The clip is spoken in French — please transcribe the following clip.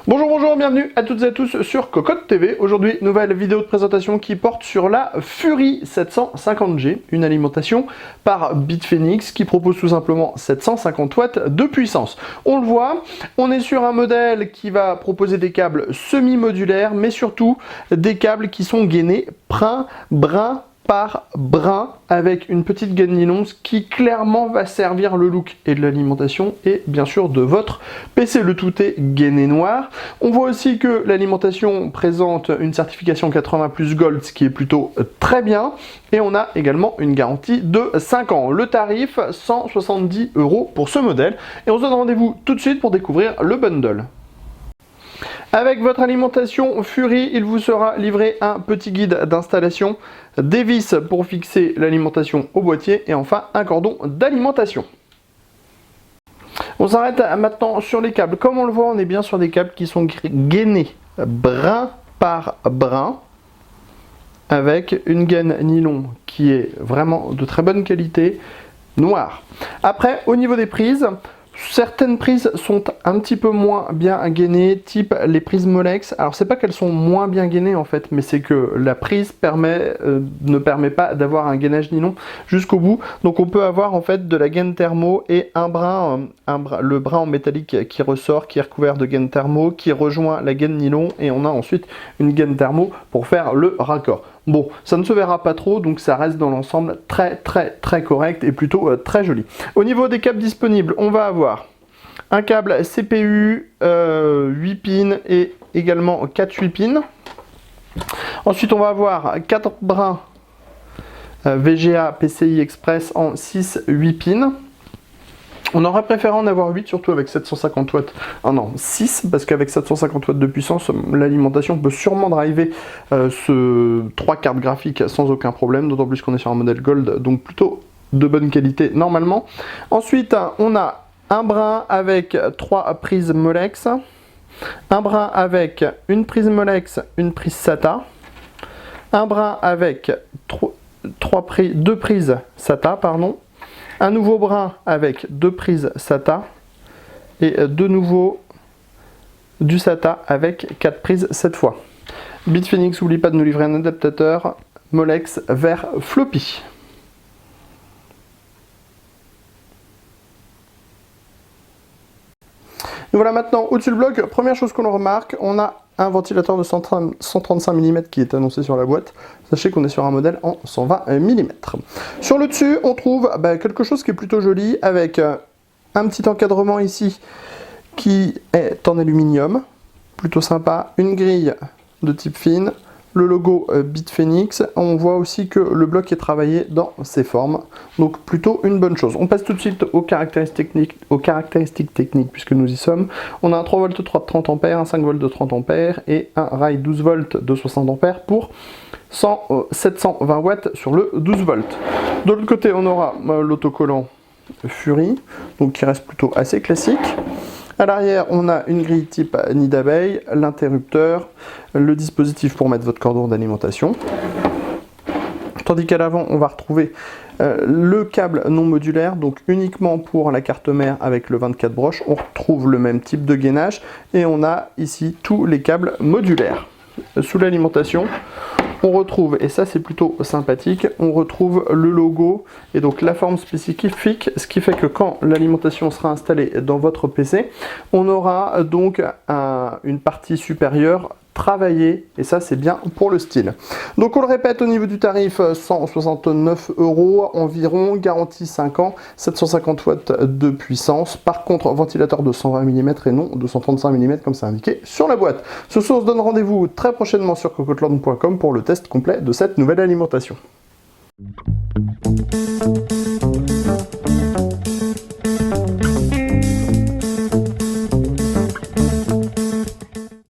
Bonjour, bienvenue à toutes et à tous sur Cocotte TV. Aujourd'hui, nouvelle vidéo de présentation qui porte sur la Fury 750G, une alimentation par Bitfenix qui propose tout simplement 750 watts de puissance. On le voit, on est sur un modèle qui va proposer des câbles semi-modulaires, mais surtout des câbles qui sont gainés brin par brin avec une petite gaine nylon, ce qui clairement va servir le look et de l'alimentation et bien sûr de votre PC. Le tout est gainé noir. On voit aussi que l'alimentation présente une certification 80+ Gold, ce qui est plutôt très bien, et on a également une garantie de 5 ans. Le tarif 170 € pour ce modèle, et on se donne rendez-vous tout de suite pour découvrir le bundle. Avec votre alimentation Fury, il vous sera livré un petit guide d'installation, des vis pour fixer l'alimentation au boîtier et enfin un cordon d'alimentation. On s'arrête maintenant sur les câbles. Comme on le voit, on est bien sur des câbles qui sont gainés brin par brin avec une gaine nylon qui est vraiment de très bonne qualité, noire. Après, au niveau des prises, certaines prises sont un petit peu moins bien gainées, type les prises Molex. Alors c'est pas qu'elles sont moins bien gainées en fait, mais c'est que la prise ne permet pas d'avoir un gainage nylon jusqu'au bout. Donc on peut avoir en fait de la gaine thermo et le brin en métallique qui ressort, qui est recouvert de gaine thermo, qui rejoint la gaine nylon, et on a ensuite une gaine thermo pour faire le raccord. Bon, ça ne se verra pas trop, donc ça reste dans l'ensemble très correct et plutôt très joli. Au niveau des câbles disponibles, on va avoir un câble CPU 8 pins et également 4 8 pins. Ensuite, on va avoir 4 brins VGA PCI Express en 6-8 pins. On aurait préféré en avoir 8, surtout avec 750 watts. Ah non, 6, parce qu'avec 750 watts de puissance, l'alimentation peut sûrement driver 3 cartes graphiques sans aucun problème, d'autant plus qu'on est sur un modèle Gold, donc plutôt de bonne qualité normalement. Ensuite, on a un brin avec 3 prises Molex, un brin avec une prise Molex, une prise SATA, un brin avec 2 prises SATA, pardon, un nouveau brin avec 2 prises SATA et de nouveau du SATA avec 4 prises cette fois. Bitfenix n'oublie pas de nous livrer un adaptateur Molex vers floppy. Nous voilà maintenant au-dessus du bloc. Première chose qu'on remarque, on a un ventilateur de 135 mm qui est annoncé sur la boîte. Sachez qu'on est sur un modèle en 120 mm. Sur le dessus, on trouve quelque chose qui est plutôt joli avec un petit encadrement ici qui est en aluminium, plutôt sympa, une grille de type fine, le logo Bitfenix. On voit aussi que le bloc est travaillé dans ses formes, donc plutôt une bonne chose. On passe tout de suite aux caractéristiques techniques puisque nous y sommes. On a un 3 volts de 30 A, un 5 volts de 30 A et un rail 12 volts de 60 A pour 720 watts sur le 12 volts. De l'autre côté, on aura l'autocollant Fury, donc qui reste plutôt assez classique. À l'arrière, on a une grille type nid d'abeille, l'interrupteur, le dispositif pour mettre votre cordon d'alimentation. Tandis qu'à l'avant, on va retrouver le câble non modulaire, donc uniquement pour la carte mère avec le 24 broches. On retrouve le même type de gainage et on a ici tous les câbles modulaires. Sous l'alimentation, on retrouve, et ça c'est plutôt sympathique, on retrouve le logo et donc la forme spécifique, ce qui fait que quand l'alimentation sera installée dans votre PC, on aura donc une partie supérieure travaillée, et ça c'est bien pour le style. Donc on le répète, au niveau du tarif, 169 € environ, garantie 5 ans, 750 watts de puissance. Par contre, ventilateur de 120 mm et non de 135 mm comme c'est indiqué sur la boîte. Ce soir, on se donne rendez-vous très prochainement sur cocotland.com pour le test complet de cette nouvelle alimentation.